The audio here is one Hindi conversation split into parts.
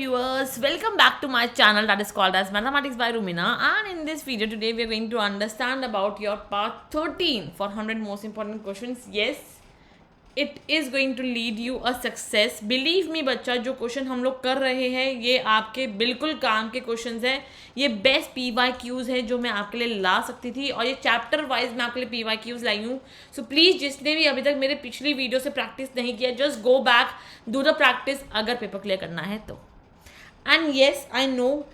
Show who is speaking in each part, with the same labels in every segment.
Speaker 1: Viewers, welcome back to my channel that is called as Mathematics by Rumina, and in this video today we are going to understand about your part 13 for 100 most important questions. Yes, it is going to lead you a success. Believe me बच्चा, जो क्वेश्चन हम लोग कर रहे हैं ये आपके बिल्कुल काम के क्वेश्चंस हैं. ये बेस्ट PYQs है जो मैं आपके लिए ला सकती थी, और ये चैप्टर वाइज मैं आपके लिए PYQs लाई हूँ. सो प्लीज़ जिसने भी अभी तक मेरे पिछली वीडियो से प्रैक्टिस नहीं किया, just go back, do the practice अगर पेपर क्लियर करना है तो. एंड येस आई नो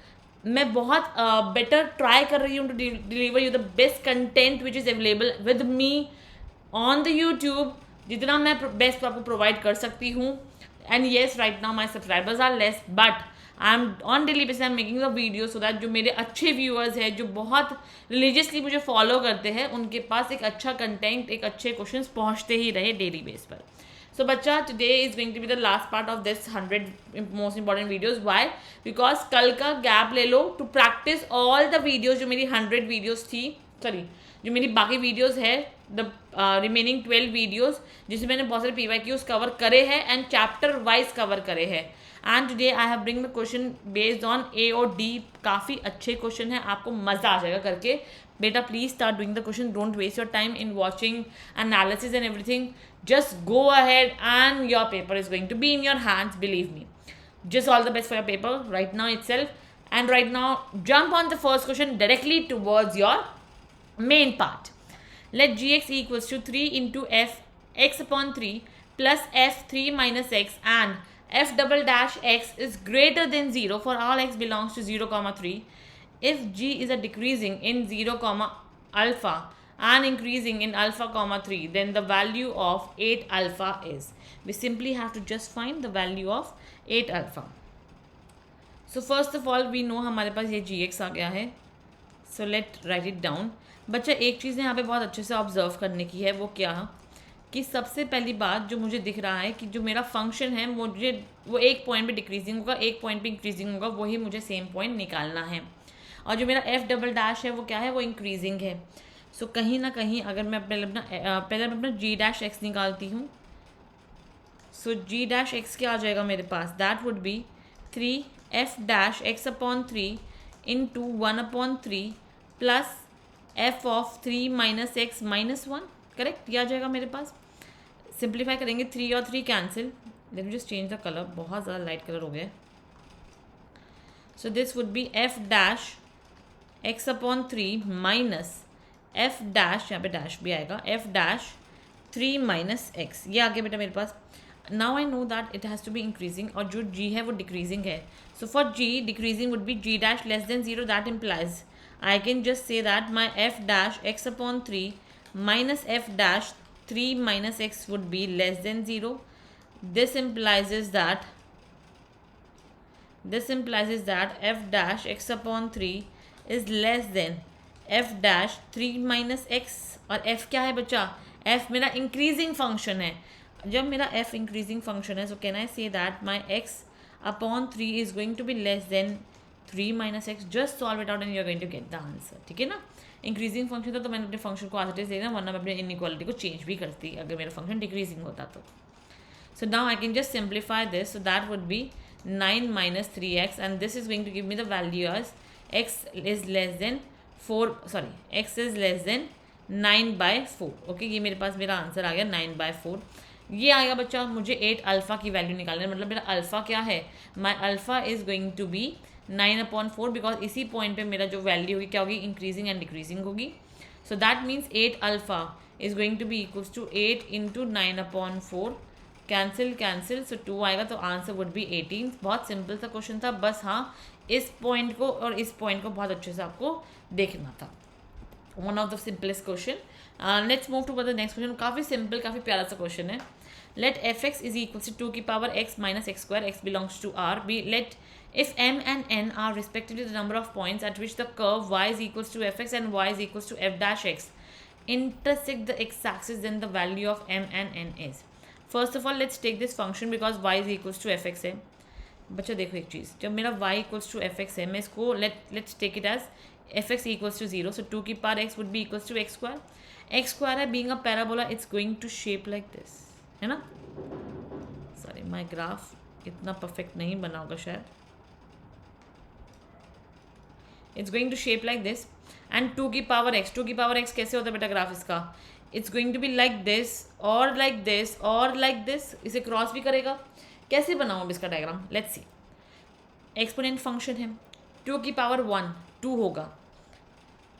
Speaker 1: मैं बहुत बेटर ट्राई कर रही हूँ to deliver you the best content which is available with me on the YouTube, जितना मैं बेस्ट आपको प्रोवाइड कर सकती हूँ. And yes right now my subscribers are less, but I am on daily basis I am making the video so that जो मेरे अच्छे व्यूअर्स हैं जो बहुत रिलीजियसली मुझे फॉलो करते हैं उनके पास एक अच्छा कंटेंट, एक अच्छे क्वेश्चन पहुँचते ही रहे डेली बेस पर. So बच्चा, today is going to be the last part of this 100 most important videos. Why? Because कल का गैप ले लो to practice all the videos जो मेरी 100 videos थी, सॉरी जो मेरी बाकी videos है, the remaining 12 videos जिसमें मैंने बहुत सारे PYQs कवर करे हैं एंड चैप्टर वाइज कवर करे हैं. And today I have bring the question based on A और D. काफ़ी अच्छे क्वेश्चन हैं, आपको मज़ा आ जाएगा करके. बेटा please start doing the question, don't waste your time in watching analysis and everything. Just go ahead and your paper is going to be in your hands, believe me. Just all the best for your paper right now itself. And right now, jump on the first question directly towards your main part. Let gx equals to 3 into f x upon 3 plus f 3 minus x and f double dash x is greater than 0 for all x belongs to 0 comma 3. If g is a decreasing in 0 comma alpha and increasing in alpha comma 3, then the value of 8 alpha is. We simply have to just find the value of 8 alpha. So first of all we know हमारे पास ये gx आ गया है. So let write it down. बच्चा एक चीज़ यहाँ पे बहुत अच्छे से ऑब्जर्व करने की है, वो क्या कि सबसे पहली बात जो मुझे दिख रहा है कि जो मेरा फंक्शन है मुझे वो एक पॉइंट पे डिक्रीजिंग होगा, एक पॉइंट पे इंक्रीजिंग होगा, वही मुझे सेम पॉइंट निकालना है. और जो मेरा एफ डबल डैश है वो क्या है, वो इंक्रीजिंग है. सो कहीं ना कहीं अगर मैं पहले अपना जी डैश एक्स निकालती हूँ, सो जी डैश एक्स क्या आ जाएगा मेरे पास, that would be 3 f dash x upon 3 into 1 upon 3 plus f of 3 minus x minus 1. Correct, ये आ जाएगा मेरे पास. सिंप्लीफाई करेंगे, 3 और 3 cancel. Late me just change the colour, बहुत ज़्यादा लाइट कलर हो गया. सो this would B F dash x upon 3 minus f dash, यहाँ पे डैश भी आएगा, एफ डैश 3 माइनस एक्स. ये आ गया बेटा मेरे पास. Now I know that it has to be increasing, और जो जी है वो डिक्रीजिंग है. So for g decreasing would be g dash less than 0. That implies I can just say that my f dash x upon 3 minus f dash 3 minus x would be less than 0. This implies that f dash x upon 3 is less than f dash 3 minus x. और f क्या है बच्चा, f मेरा इंक्रीजिंग फंक्शन है. जब मेरा f इंक्रीजिंग फंक्शन है, सो can I say that my x upon 3 is going to be less than 3 minus x. Just solve it out and you are going to get the answer. ठीक है ना. इंक्रीजिंग फंक्शन था तो मैंने अपने फंक्शन को एज इट इज देना, वरना मैं अपने इनइक्वालिटी को चेंज भी करती अगर मेरा फंक्शन डिक्रीजिंग होता तो. So now I can just simplify this. So that would be 9 minus 3x, and this is going to give me the value as x is less than 4, sorry, x is less than 9 by 4. Okay, ये मेरे पास मेरा आंसर आ गया 9 by 4. ये आएगा बच्चा, मुझे 8 अल्फ़ा की वैल्यू निकालना है. मतलब मेरा अल्फ़ा क्या है, my alpha is going to be 9 upon 4, because इसी पॉइंट पे मेरा जो वैल्यू होगी क्या होगी, इंक्रीजिंग एंड डिक्रीजिंग होगी. So that means 8 alpha is going to be equals to 8 into 9 upon 4. Cancel, so 2 आएगा, तो आंसर वुड बी 18. बहुत सिंपल सा क्वेश्चन था, बस हाँ इस पॉइंट को और इस पॉइंट को बहुत अच्छे से आपको देखना था. One of the simplest question. Let's move to the next question. काफ़ी सिंपल, काफ़ी प्यारा सा क्वेश्चन है. Let f x is equal to 2 की power x minus x square, x belongs to R. B let if m and n are respectively the number of points at which the curve y is equals to fx and y is equals to f dash x intersect the x-axis, then the value of m and n is. First of all let's take this function because y is equals to f x है. बच्चा देखो एक चीज़, जब मेरा y इक्वल्स टू एफ एक्स है, मैं इसको let's take it as f x equals to 0. So 2 की power x would be equals to x square. X square है, being a parabola it's going to shape like this, है ना. सॉरी माई ग्राफ इतना परफेक्ट नहीं बना होगा शायद. It's going to shape like this, and 2 की पावर एक्स, 2 की पावर एक्स कैसे होता है बेटा ग्राफ इसका, it's going to be like this और लाइक दिस और लाइक दिस, इसे क्रॉस भी करेगा। कैसे बनाऊँ अब इसका diagram, let's see. Exponent function है, 2 की पावर 1 2 होगा,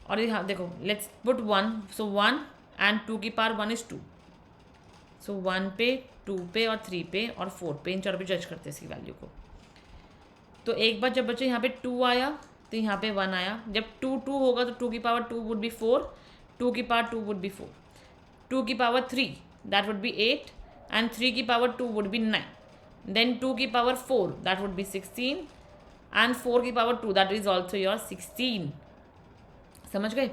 Speaker 1: और यहाँ देखो लेट्स पुट 1, सो 1 एंड 2 की पावर 1 इज 2, सो 1 पे 2 पे और 3 पे और 4 पे, इन चारों पे जज करते हैं इसकी वैल्यू को। तो एक बार जब बच्चे यहाँ पे 2 आया तो यहाँ पे 1 आया, जब 2 2 होगा तो 2 की पावर 2 वुड बी 4, 2 की पावर 2 वुड बी 4, 2 की power 3 that would B 8, and 3 की पावर 2 वुड बी 9, देन 2 की power 4 that would B 16, and 4 की power 2 that is also your 16। समझ गए?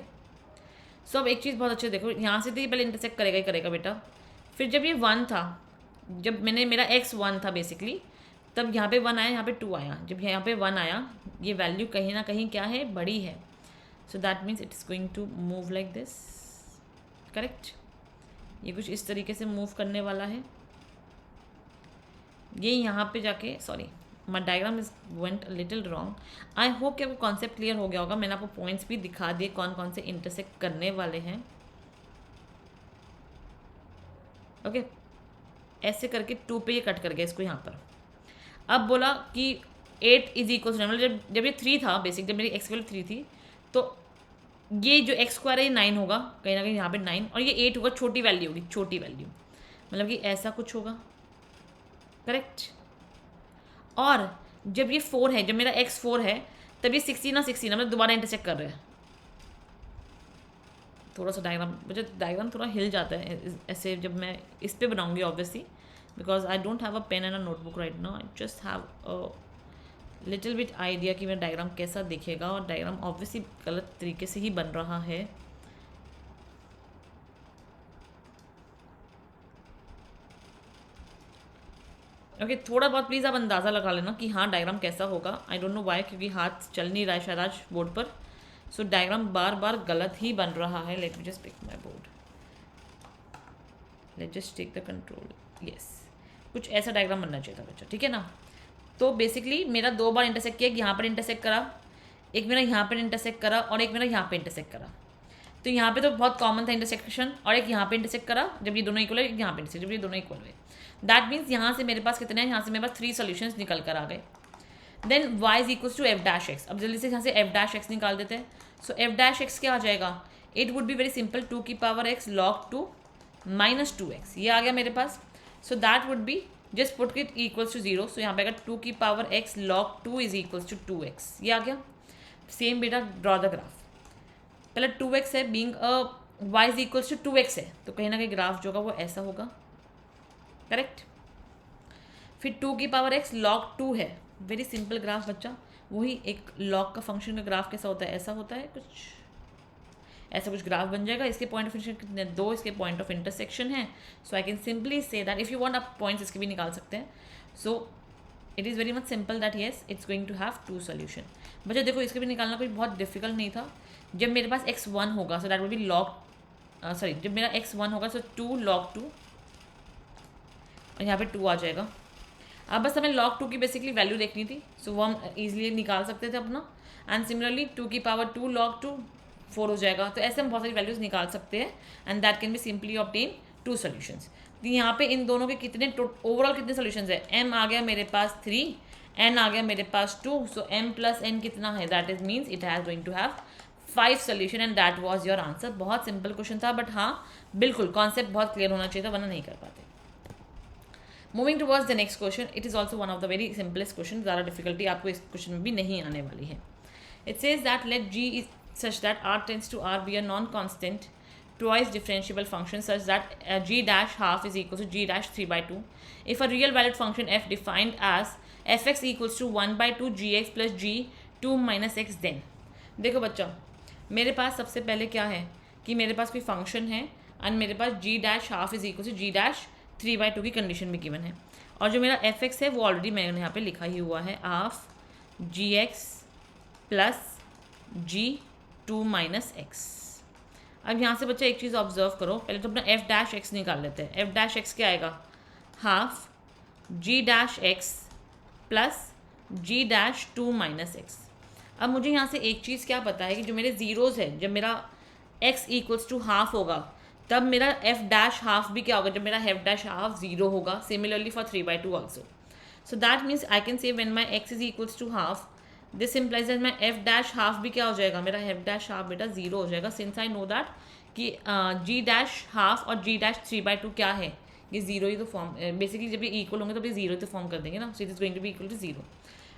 Speaker 1: सो अब एक चीज़ बहुत अच्छे देखो, यहाँ से तो ये पहले इंटरसेक्ट करेगा ही करेगा बेटा। फिर जब ये 1 था, जब मेरा x 1 था बेसिकली, तब यहाँ पे 1 आया, यहाँ पे 2 आया, जब यहाँ पे 1 आया ये वैल्यू कहीं ना कहीं क्या है, बड़ी है, so that means it is going to move like this, correct. ये कुछ इस तरीके से मूव करने वाला है, ये यहाँ पे जाके, sorry my diagram is went little wrong. I hope कि आपको कॉन्सेप्ट क्लियर हो गया होगा। मैंने आपको पॉइंट्स भी दिखा दिए कौन कौन से इंटरसेक्ट करने वाले हैं। ओके ऐसे करके 2 पे ये कट कर गया इसको यहाँ पर। अब बोला कि 8 इज इक्वल टू, मतलब जब ये 3 था बेसिक, जब मेरी एक्स वैल्यू 3 थी, तो ये जो एक्स स्क्वायर है ये 9 होगा कहीं ना कहीं यहाँ पे 9, और ये 8 होगा, छोटी वैल्यू होगी, छोटी वैल्यू, मतलब कि ऐसा कुछ होगा, करेक्ट। और जब ये 4 है, जब मेरा x 4 है, तब ये 16 और 16 मतलब दोबारा इंटरसेक्ट कर रहे हैं। थोड़ा सा डायग्राम थोड़ा हिल जाता है ऐसे जब मैं इस पे बनाऊंगी obviously, because I don't have a pen and a notebook right now, I just have a little bit idea कि मेरा डायग्राम कैसा दिखेगा, और डायग्राम ऑब्वियसली गलत तरीके से ही बन रहा है। ओके थोड़ा बहुत प्लीज़ आप अंदाज़ा लगा लेना कि हाँ डायग्राम कैसा होगा। आई डोंट नो वाई, क्योंकि हाथ चल नहीं रहा है शायद आज बोर्ड पर, सो डायग्राम बार बार गलत ही बन रहा है। Let me just pick my board, let just take the control, yes कुछ ऐसा डायग्राम बनना चाहिए था बच्चा, ठीक है ना। तो बेसिकली मेरा 2 बार इंटरसेक्ट किया, यहाँ पर इंटरसेक्ट करा, एक मेरा यहाँ पर इंटरसेक्ट करा, और एक मेरा यहाँ पे इंटरसेक्ट करा। तो यहाँ पे तो बहुत कॉमन था इंटरसेक्शन, और एक यहाँ पे इंटरसेक्ट करा जब ये दोनों इक्वल है, एक यहाँ पे इंटरसेक्ट जब ये दोनों इक्वल हुए। दैट मीन्स यहाँ से मेरे पास कितने हैं, यहाँ से मेरे पास 3 सोल्यूशंस निकल कर आ गए। Then y is equals to f dash x. अब जल्दी से यहाँ से एफ डैश एक्स निकाल देते हैं। सो एफ डैश एक्स क्या आ जाएगा, it would be very simple, 2 की power x log 2 minus 2x, ये आ गया मेरे पास। So that would be just put it equals to 0, so यहाँ पे अगर 2 की power x log 2 is equals to 2x, ये आ गया। सेम बेटा ड्रॉ द ग्राफ, पहले 2x है, being y is equals to 2x है, तो कहीं ना कहीं ग्राफ जो होगा वो ऐसा होगा, करेक्ट। फिर 2 की पावर x log 2 है, वेरी सिंपल ग्राफ बच्चा, वही एक log का फंक्शन का ग्राफ कैसा होता है, ऐसा होता है कुछ, ऐसा कुछ ग्राफ बन जाएगा। इसके पॉइंट ऑफ इंटरसेक्शन कितने, 2 इसके पॉइंट ऑफ इंटरसेक्शन है। So I can simply say that if you want आप पॉइंट्स इसके भी निकाल सकते हैं। So it is very much simple that yes it's going to have 2 solution. बच्चा देखो इसके भी निकालना कोई बहुत डिफिकल्ट नहीं था। जब मेरे पास x1 होगा, so that will be log sorry जब मेरा x1 होगा, सो 2 log 2, और यहाँ पे 2 आ जाएगा। अब बस हमें log 2 की बेसिकली वैल्यू देखनी थी, सो वो हम ईजिली निकाल सकते थे अपना। एंड सिमिलरली 2 की पावर 2 log 2 4 हो जाएगा। तो ऐसे हम बहुत सारी वैल्यूज निकाल सकते हैं, and that can be simply obtain 2 solutions. तो यहाँ पे इन दोनों के कितने ओवरऑल कितने सोल्यूशंस है, m आ गया मेरे पास 3, n आ गया मेरे पास 2, सो m प्लस n कितना है, that is means it has going to have 5 solution, and that was your answer. बहुत सिंपल क्वेश्चन था, बट हाँ बिल्कुल कॉन्सेप्ट बहुत क्लियर होना चाहिए था, वरना नहीं कर पाते। Moving towards the next question, it is also one of the very simplest question, ज़्यादा डिफिकल्टी आपको इस क्वेश्चन में भी नहीं आने वाली है। It says that let g is such that r tends to r be a non-constant twice differentiable function such that g dash half is equal to g dash 3/2 if a real valued function f defined as fx equals to 1/2 gx plus g 2 minus x then। देखो बच्चा मेरे पास सबसे पहले क्या है कि मेरे पास कोई फंक्शन है, एंड मेरे पास g dash half is equal to g dash 3/2 की कंडीशन भी गिवन है, और जो मेरा fx है वो ऑलरेडी मैंने यहाँ पे लिखा ही हुआ है, half gx plus g 2 minus x. अब यहाँ से बच्चा एक चीज़ ऑब्जर्व करो, पहले तो अपना एफ डैश एक्स निकाल लेते हैं। एफ डैश एक्स क्या आएगा, हाफ जी डैश एक्स प्लस जी डैश 2 माइनस एक्स। अब मुझे यहाँ से एक चीज़ क्या पता है कि जो मेरे ज़ीरोज़ है, जब मेरा x इक्वल्स टू हाफ होगा तब मेरा एफ डैश हाफ भी क्या होगा, जब मेरा एफ डैश हाफ 0 होगा. Similarly for 3/2 also. So that means I can say when my x is equals to half, this implies that my f dash half भी क्या हो जाएगा, मेरा एफ डैश हाफ बेटा 0 हो जाएगा. सिंस आई नो दैट कि जी डैश हाफ और जी डैश 3/2 क्या है, ये 0 ही तो फॉर्म, बेसिकली जब ये इक्वल होंगे तब ये 0 तो फॉर्म कर देंगे ना. So it is going to be equal to 0.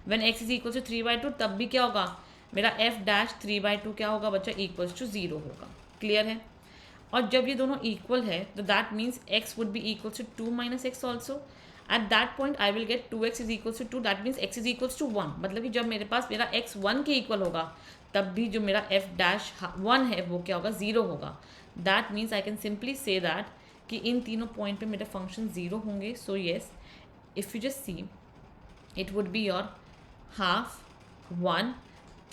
Speaker 1: When x is equal to 3/2 तब भी क्या होगा, मेरा एफ डैश 3/2 क्या होगा बच्चा, इक्वल्स टू 0 होगा. क्लियर है. और जब ये दोनों इक्वल है तो that means x would be equals to 2 minus x also. At that point I will get 2x is equals to 2. That means x is equals to 1. मतलब कि जब मेरे पास मेरा x 1 के इक्वल होगा तब भी जो मेरा f डैश 1 है वो क्या होगा, 0 होगा. That means I can simply say that कि इन तीनों पॉइंट पे मेरे फंक्शन 0 होंगे. So yes, if you just see it would be your half 1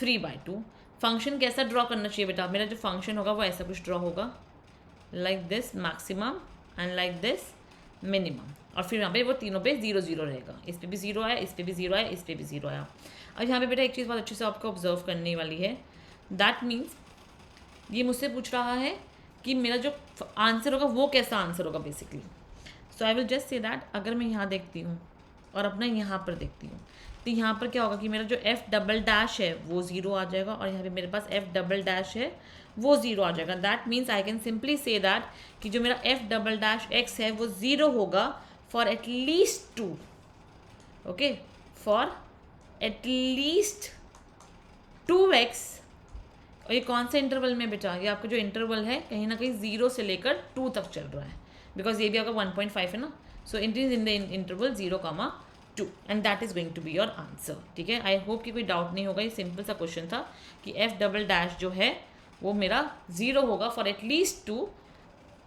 Speaker 1: 3/2. Function कैसा ड्रॉ करना चाहिए बेटा, मेरा जो फंक्शन होगा वो ऐसा कुछ ड्रॉ होगा, like this maximum and like this minimum. और फिर यहाँ पे वो तीनों पे 0 0 रहेगा. इस पे भी 0 आया, इस पे भी 0 आया, इस पे भी 0 आया. अब यहाँ पे बेटा एक चीज़ बहुत अच्छे से आपको ऑब्जर्व करने वाली है. दैट मीन्स ये मुझसे पूछ रहा है कि मेरा जो आंसर होगा वो कैसा आंसर होगा basically. So I will just say that अगर मैं यहाँ देखती हूँ और अपना यहाँ पर देखती हूँ तो यहाँ पर क्या होगा कि मेरा जो एफ डबल डैश है वो 0 आ जाएगा और यहाँ पे मेरे पास एफ डबल डैश है वो 0 आ जाएगा. That means I can simply say that कि जो मेरा एफ डबल डैश एक्स है वो 0 होगा for at least 2. Okay, for at least 2x. और ये कौन से इंटरवल में बेटा, ये आपका जो इंटरवल है कहीं ना कहीं 0 से लेकर 2 तक चल रहा है, बिकॉज ये भी आपका 1.5 है ना. So it is in the interval 0,2 and that is going to be your answer. ठीक है, आई होप कि कोई डाउट नहीं होगा. ये सिंपल सा क्वेश्चन था कि एफ डबल डैश जो है वो मेरा 0 होगा फॉर एटलीस्ट 2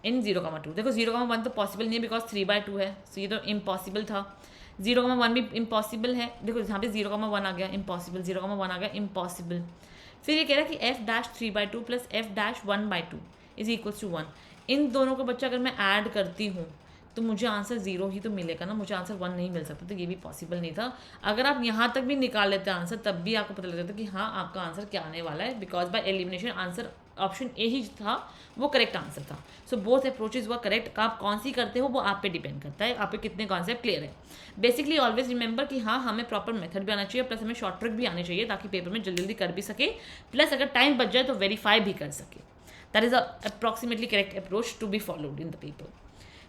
Speaker 1: इन 0,2. देखो 0,1 तो पॉसिबल नहीं है बिकॉज 3/2 है, सो ये तो इम्पॉसिबल था. 0,1 भी इम्पॉसिबल है. देखो यहाँ पे 0,1 आ गया, इम्पॉसिबल. 0,1 आ गया, इम्पॉसिबल. फिर ये कह रहा है कि f dash 3/2 plus f dash 1/2 is equals to 1. इन दोनों को बच्चा अगर मैं ऐड करती हूँ तो मुझे आंसर 0 ही तो मिलेगा ना, मुझे आंसर 1 नहीं मिल सकता. तो ये भी पॉसिबल नहीं था. अगर आप यहाँ तक भी निकाल लेते आंसर तब भी आपको पता लग जाता कि हाँ आपका आंसर क्या आने वाला है, because by elimination answer option A ही था वो करेक्ट आंसर था. So both approaches were correct. आप कौन सी करते हो वो आप पे डिपेंड करता है, आप पे कितने कॉन्सेप्ट क्लियर है. बेसिकली ऑलवेज रिमेंबर कि हाँ हमें प्रॉपर मेथड भी आना चाहिए, प्लस हमें शॉर्ट ट्रिक भी आनी चाहिए ताकि पेपर में जल्दी जल्दी कर भी सके, प्लस अगर टाइम बच जाए तो वेरीफाई भी कर सके. That is approximately correct approach to be followed in the paper.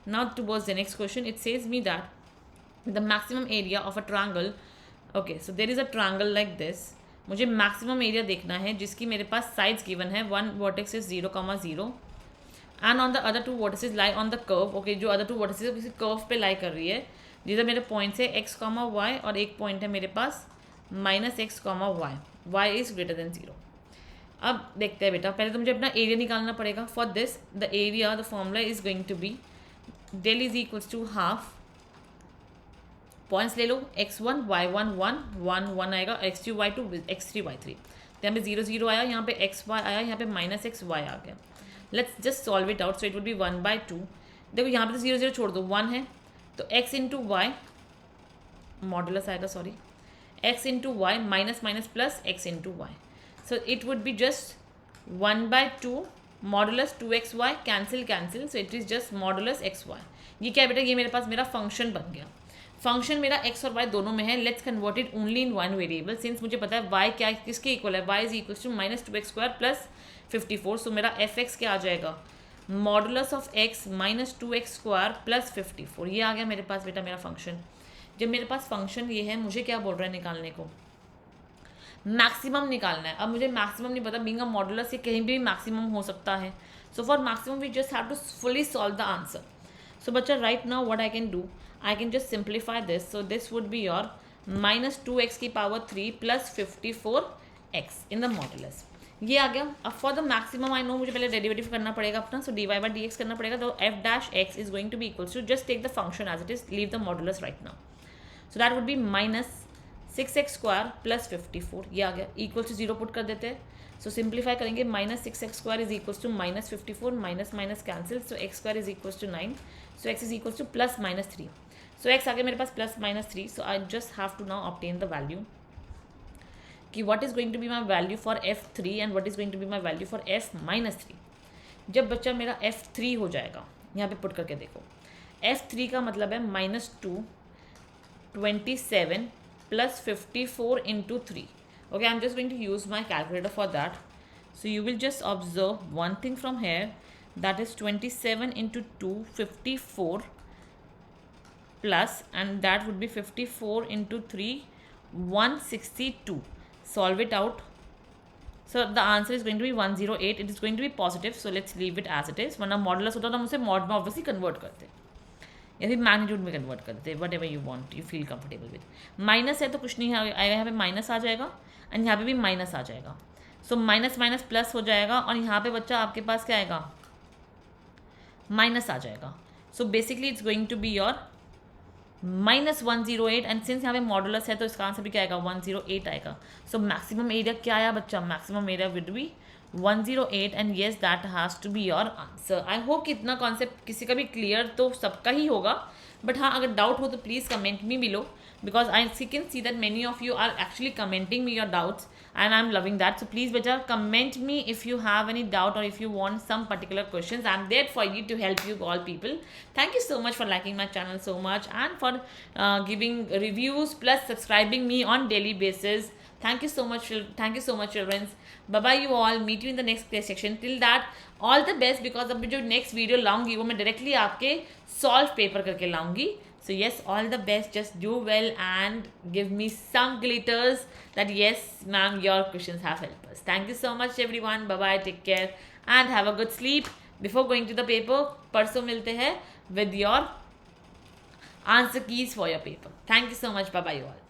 Speaker 1: Now towards the next question, it says me that the maximum area of a triangle. Okay, so there is a triangle like this. मुझे maximum area देखना है जिसकी मेरे पास sides given है. One vertex is 0,0 and on the other two vertices lie on the curve. Okay, जो other two vertices किसी curve पे lie कर रही है. These are मेरे points है x, y और एक point है मेरे पास -x, y. y is greater than 0. अब देखते हैं बेटा, पहले तो मुझे अपना एरिया निकालना पड़ेगा. For this the area, the formula is going to be del is equals to half. Points ले लो, x1 y1 1 1 आएगा, x2 y2 x3 y3. तो यहाँ पे 0 0 आया, यहाँ पे xy आया, यहाँ पे -xy आ गया. Let's just solve it out. So it would B 1/2. देखो यहाँ पे तो 0 0 छोड़ दो, 1 है तो x इंटू वाई मॉडुलस आएगा, sorry x into y minus minus plus x into y. So it would be just 1/2 modulus 2xy cancel cancel. So it is just modulus xy. ये क्या है बेटा, ये मेरे पास मेरा फंक्शन बन गया. फंक्शन मेरा x और y दोनों में है. Let's convert it only in one variable. Since मुझे पता है y क्या किसके इक्वल है, y is equal to -2x² plus 54. So मेरा fx क्या आ जाएगा, modulus of x -2x² plus 54. ये आ गया मेरे पास बेटा मेरा फंक्शन. जब मेरे पास फंक्शन ये है, मुझे क्या बोल रहा है निकालने को, मैक्सिमम निकालना है. अब मुझे मैक्सिमम नहीं पता, बीइंग अ मॉडुलस ये कहीं भी मैक्सिमम हो सकता है. So for maximum we just have to fully solve the answer. So बच्चा right now what I can do, I can just simplify this. So this would be your -2x की power 3 plus 54x in the modulus. ये आ गया. अब for the maximum I know मुझे पहले डेरिवेटिव करना पड़ेगा अपना. सो dy/dx करना पड़ेगा. तो f dash x is going to be equals to, just take the function as it is, leave the modulus right now. So that would be -6x² plus 54. ये आ गया. इक्वल टू 0 पुट कर देते हैं. सो सिंप्लीफाई करेंगे. -6x² is equals to -54, minus minus cancel. So x² is equals to 9. So x is equals to plus -3. So x आ गया मेरे पास plus -3. So I just have to now obtain the value कि what is going to be my value for F3 and what is going to be my value for F-3। जब बच्चा मेरा F3 हो जाएगा, यहाँ पे पुट करके देखो, F3 का मतलब है -2 27 plus 54 into 3. Okay, I'm just going to use my calculator for that. So you will just observe one thing from here, that is 27 into 2, 54 plus, and that would be 54 into 3, 162. Solve it out. So the answer is going to be 108. It is going to be positive, so let's leave it as it is. वरना मॉडुलस होता तो हम उसे मॉड में ऑब्वियसली कन्वर्ट करते या फिर मैग्नीट्यूड में कन्वर्ट करते, what ever you want, you feel comfortable with. Minus है तो कुछ नहीं आएगा, यहाँ पे माइनस आ जाएगा एंड यहाँ पे भी माइनस आ जाएगा। सो माइनस माइनस प्लस हो जाएगा और यहाँ पे बच्चा आपके पास क्या आएगा, माइनस आ जाएगा। So basically it's going to be your -108 and since यहाँ पे मॉडुलस है तो इसका आंसर भी क्या आएगा, 108 आएगा। सो मैक्सिमम एरिया क्या आया बच्चा, maximum area would be 108 and yes that has to be your answer. I hope कि इतना कॉन्सेप्ट किसी का भी क्लियर तो सबका ही होगा, बट हाँ अगर डाउट हो तो please comment me below, because I can see that many of you are actually commenting me your doubts and I'm loving that. So please beta comment me if you have any doubt or if you want some particular questions. I'm there for you to help you all people. Thank you so much for liking my channel so much and for giving reviews plus subscribing me on daily basis. Thank you so much. Thank you so much children. Bye bye you all. Meet you in the next play section. Till that all the best, because अब जो next video लाऊंगी वो मैं directly आपके solve paper करके लाऊंगी. So yes, all the best. Just do well and give me some glitters that yes, ma'am, your questions have helped us. Thank you so much everyone. Bye bye. Take care and have a good sleep before going to the paper. परसों मिलते हैं with your answer keys for your paper. Thank you so much. Bye bye you all.